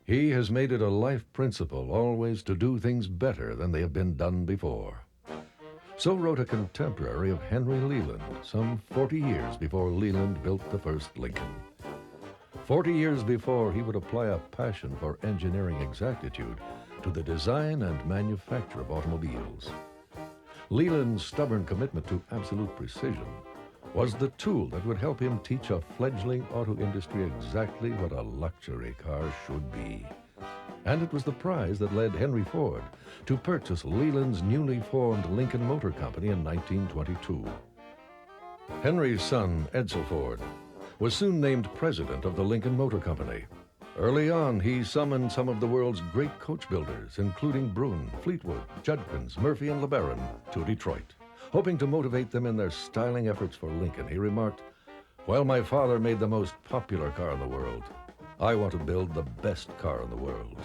He has made it a life principle always to do things better than they have been done before. So wrote a contemporary of Henry Leland some 40 years before Leland built the first Lincoln. 40 years before, he would apply a passion for engineering exactitude to the design and manufacture of automobiles. Leland's stubborn commitment to absolute precision was the tool that would help him teach a fledgling auto industry exactly what a luxury car should be. And it was the prize that led Henry Ford to purchase Leland's newly formed Lincoln Motor Company in 1922. Henry's son, Edsel Ford, was soon named president of the Lincoln Motor Company. Early on, he summoned some of the world's great coach builders, including Bruin, Fleetwood, Judkins, Murphy, and LeBaron, to Detroit. Hoping to motivate them in their styling efforts for Lincoln, he remarked, "While my father made the most popular car in the world, I want to build the best car in the world."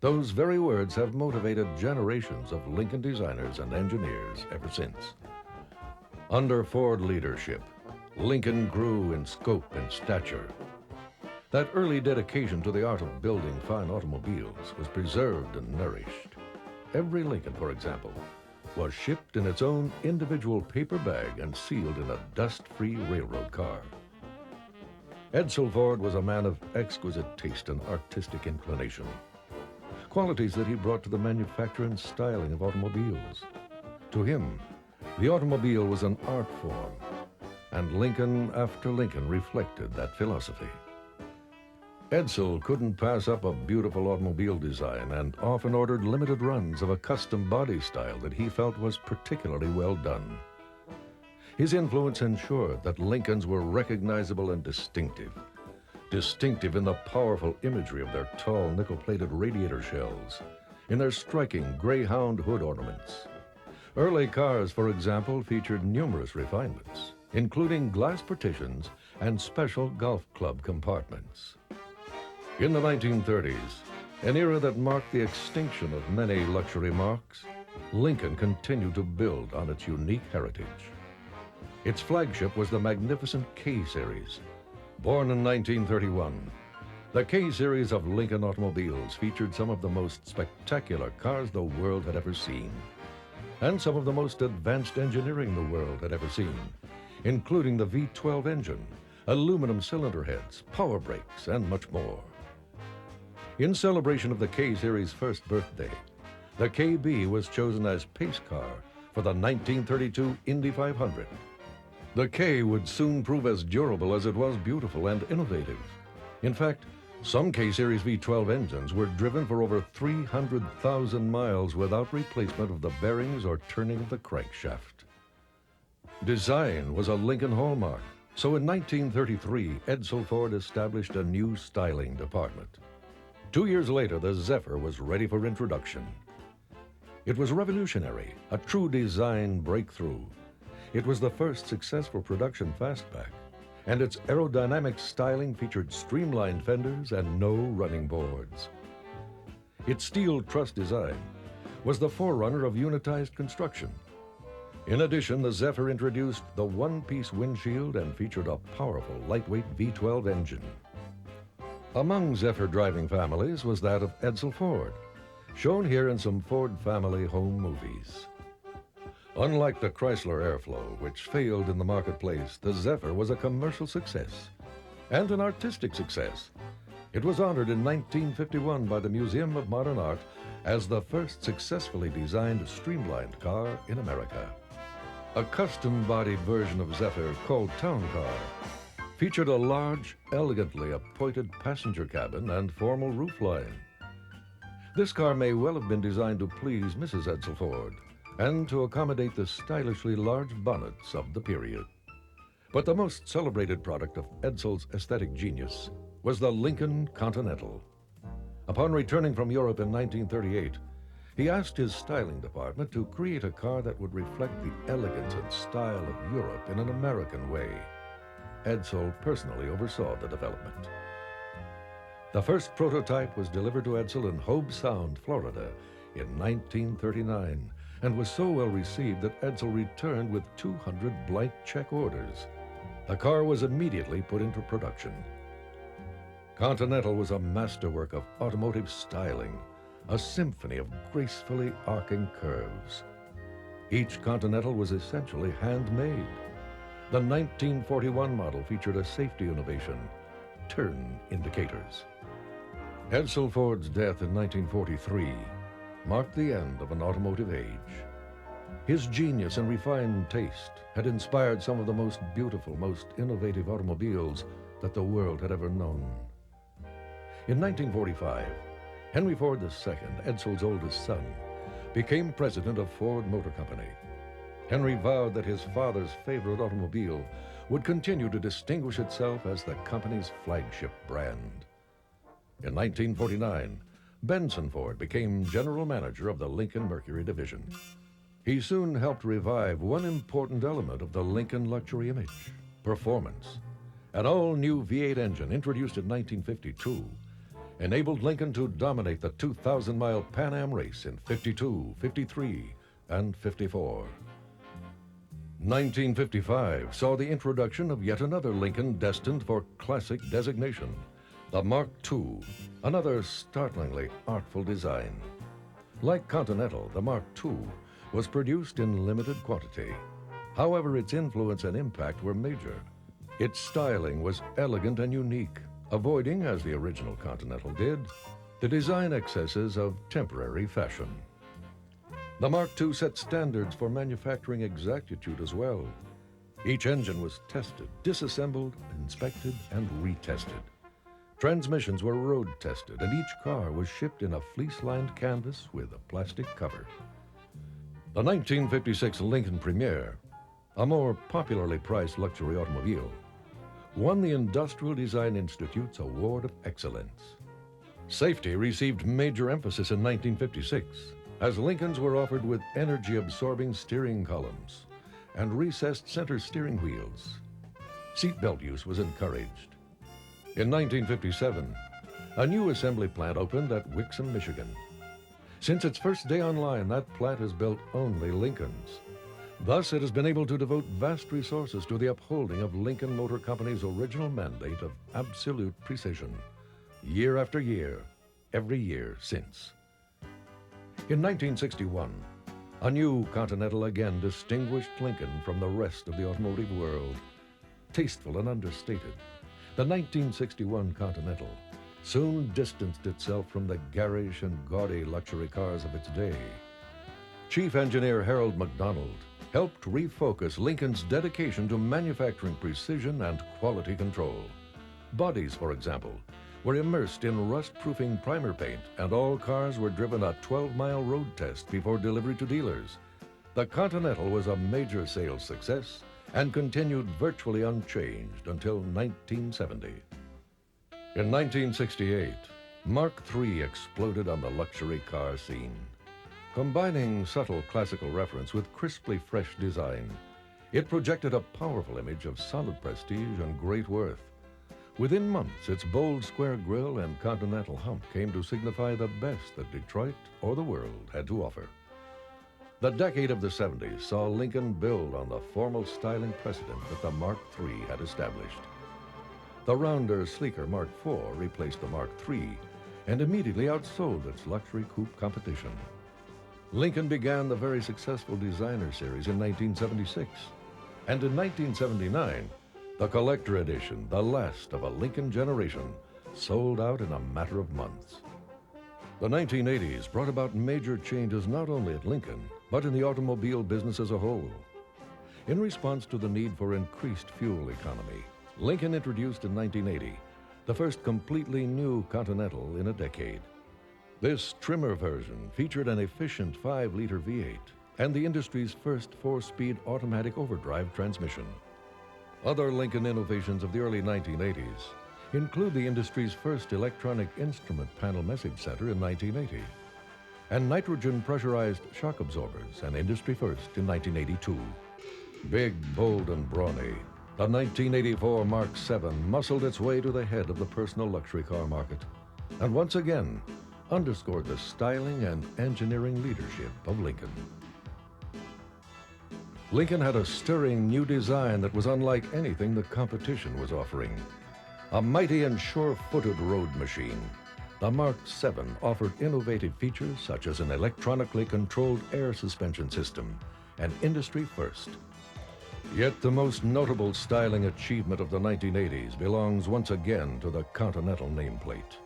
Those very words have motivated generations of Lincoln designers and engineers ever since. Under Ford leadership, Lincoln grew in scope and stature. That early dedication to the art of building fine automobiles was preserved and nourished. Every Lincoln, for example, was shipped in its own individual paper bag and sealed in a dust-free railroad car. Edsel Ford was a man of exquisite taste and artistic inclination, qualities that he brought to the manufacture and styling of automobiles. To him, the automobile was an art form, and Lincoln after Lincoln reflected that philosophy. Edsel couldn't pass up a beautiful automobile design and often ordered limited runs of a custom body style that he felt was particularly well done. His influence ensured that Lincolns were recognizable and distinctive in the powerful imagery of their tall nickel-plated radiator shells, in their striking Greyhound hood ornaments. Early cars, for example, featured numerous refinements, including glass partitions and special golf club compartments. In the 1930s, an era that marked the extinction of many luxury marques, Lincoln continued to build on its unique heritage. Its flagship was the magnificent K-Series. Born in 1931, the K-Series of Lincoln automobiles featured some of the most spectacular cars the world had ever seen, and some of the most advanced engineering the world had ever seen, including the V12 engine, aluminum cylinder heads, power brakes, and much more. In celebration of the K-Series' first birthday, the KB was chosen as pace car for the 1932 Indy 500. The K would soon prove as durable as it was beautiful and innovative. In fact, some K-Series V12 engines were driven for over 300,000 miles without replacement of the bearings or turning of the crankshaft. Design was a Lincoln hallmark, so in 1933, Edsel Ford established a new styling department. 2 years later, the Zephyr was ready for introduction. It was revolutionary, a true design breakthrough. It was the first successful production fastback, and its aerodynamic styling featured streamlined fenders and no running boards. Its steel truss design was the forerunner of unitized construction. In addition, the Zephyr introduced the one-piece windshield and featured a powerful lightweight V12 engine. Among Zephyr driving families was that of Edsel Ford, shown here in some Ford family home movies. Unlike the Chrysler Airflow, which failed in the marketplace, the Zephyr was a commercial success and an artistic success. It was honored in 1951 by the Museum of Modern Art as the first successfully designed streamlined car in America. A custom-bodied version of Zephyr, called Town Car, featured a large, elegantly appointed passenger cabin and formal roofline. This car may well have been designed to please Mrs. Edsel Ford and to accommodate the stylishly large bonnets of the period. But the most celebrated product of Edsel's aesthetic genius was the Lincoln Continental. Upon returning from Europe in 1938, he asked his styling department to create a car that would reflect the elegance and style of Europe in an American way. Edsel personally oversaw the development. The first prototype was delivered to Edsel in Hobe Sound, Florida in 1939, and was so well received that Edsel returned with 200 blank check orders. The car was immediately put into production. Continental was a masterwork of automotive styling, a symphony of gracefully arcing curves. Each Continental was essentially handmade. The 1941 model featured a safety innovation, turn indicators. Edsel Ford's death in 1943 marked the end of an automotive age. His genius and refined taste had inspired some of the most beautiful, most innovative automobiles that the world had ever known. In 1945, Henry Ford II, Edsel's oldest son, became president of Ford Motor Company. Henry vowed that his father's favorite automobile would continue to distinguish itself as the company's flagship brand. In 1949, Benson Ford became general manager of the Lincoln Mercury division. He soon helped revive one important element of the Lincoln luxury image, performance. An all-new V8 engine introduced in 1952 enabled Lincoln to dominate the 2,000-mile Pan Am race in 52, 53, and 54. 1955 saw the introduction of yet another Lincoln destined for classic designation, the Mark II, another startlingly artful design. Like Continental, the Mark II was produced in limited quantity. However, its influence and impact were major. Its styling was elegant and unique, avoiding, as the original Continental did, the design excesses of temporary fashion. The Mark II set standards for manufacturing exactitude as well. Each engine was tested, disassembled, inspected, and retested. Transmissions were road tested, and each car was shipped in a fleece-lined canvas with a plastic cover. The 1956 Lincoln Premier, a more popularly priced luxury automobile, won the Industrial Design Institute's Award of Excellence. Safety received major emphasis in 1956, as Lincolns were offered with energy-absorbing steering columns and recessed center steering wheels. Seatbelt use was encouraged. In 1957, a new assembly plant opened at Wixom, Michigan. Since its first day online, that plant has built only Lincolns. Thus, it has been able to devote vast resources to the upholding of Lincoln Motor Company's original mandate of absolute precision, year after year, every year since. In 1961, a new Continental again distinguished Lincoln from the rest of the automotive world. Tasteful and understated, the 1961 Continental soon distanced itself from the garish and gaudy luxury cars of its day. Chief Engineer Harold McDonald helped refocus Lincoln's dedication to manufacturing precision and quality control. Bodies, for example, were immersed in rust-proofing primer paint, and all cars were driven a 12-mile road test before delivery to dealers. The Continental was a major sales success and continued virtually unchanged until 1970. In 1968, Mark III exploded on the luxury car scene. Combining subtle classical reference with crisply fresh design, it projected a powerful image of solid prestige and great worth. Within months, its bold square grille and Continental hump came to signify the best that Detroit or the world had to offer. The decade of the 70s saw Lincoln build on the formal styling precedent that the Mark III had established. The rounder, sleeker Mark IV replaced the Mark III and immediately outsold its luxury coupe competition. Lincoln began the very successful Designer Series in 1976, and in 1979, the collector edition, the last of a Lincoln generation, sold out in a matter of months. The 1980s brought about major changes not only at Lincoln, but in the automobile business as a whole. In response to the need for increased fuel economy, Lincoln introduced in 1980 the first completely new Continental in a decade. This trimmer version featured an efficient 5-liter V8 and the industry's first 4-speed automatic overdrive transmission. Other Lincoln innovations of the early 1980s include the industry's first electronic instrument panel message center in 1980 and nitrogen pressurized shock absorbers, an industry first in 1982. Big, bold, and brawny, the 1984 Mark VII muscled its way to the head of the personal luxury car market, and once again underscored the styling and engineering leadership of Lincoln. Lincoln had a stirring new design that was unlike anything the competition was offering. A mighty and sure-footed road machine, the Mark VII offered innovative features such as an electronically controlled air suspension system, an industry first. Yet the most notable styling achievement of the 1980s belongs once again to the Continental nameplate.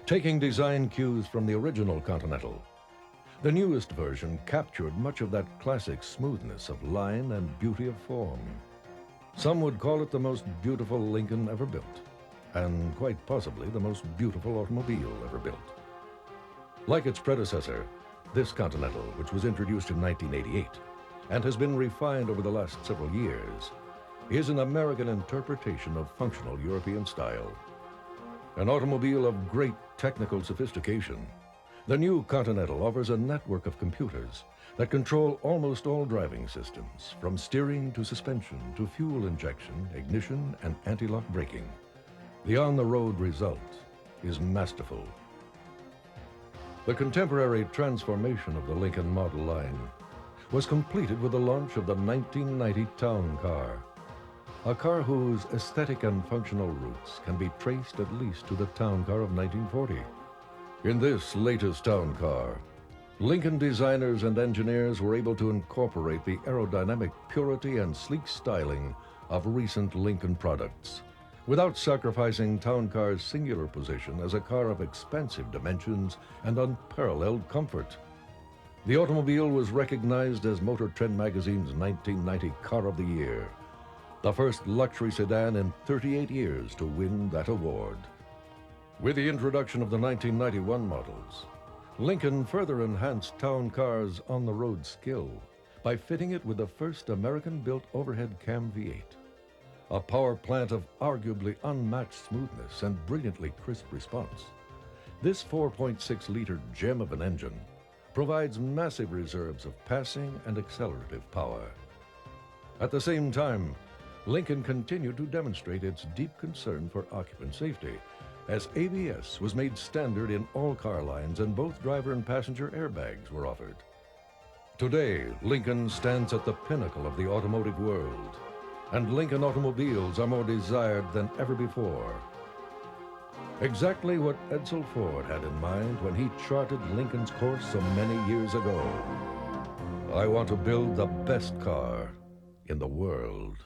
Taking design cues from the original Continental, the newest version captured much of that classic smoothness of line and beauty of form. Some would call it the most beautiful Lincoln ever built, and quite possibly the most beautiful automobile ever built. Like its predecessor, this Continental, which was introduced in 1988 and has been refined over the last several years, is an American interpretation of functional European style. An automobile of great technical sophistication, the new Continental offers a network of computers that control almost all driving systems, from steering to suspension to fuel injection, ignition, and anti-lock braking. The on-the-road result is masterful. The contemporary transformation of the Lincoln model line was completed with the launch of the 1990 Town Car, a car whose aesthetic and functional roots can be traced at least to the Town Car of 1940. In this latest Town Car, Lincoln designers and engineers were able to incorporate the aerodynamic purity and sleek styling of recent Lincoln products, without sacrificing Town Car's singular position as a car of expansive dimensions and unparalleled comfort. The automobile was recognized as Motor Trend magazine's 1990 Car of the Year, the first luxury sedan in 38 years to win that award. With the introduction of the 1991 models, Lincoln further enhanced Town Car's on-the-road skill by fitting it with the first American-built overhead cam V8, a power plant of arguably unmatched smoothness and brilliantly crisp response. This 4.6-liter gem of an engine provides massive reserves of passing and accelerative power. At the same time, Lincoln continued to demonstrate its deep concern for occupant safety, as ABS was made standard in all car lines and both driver and passenger airbags were offered. Today, Lincoln stands at the pinnacle of the automotive world, and Lincoln automobiles are more desired than ever before. Exactly what Edsel Ford had in mind when he charted Lincoln's course so many years ago. I want to build the best car in the world.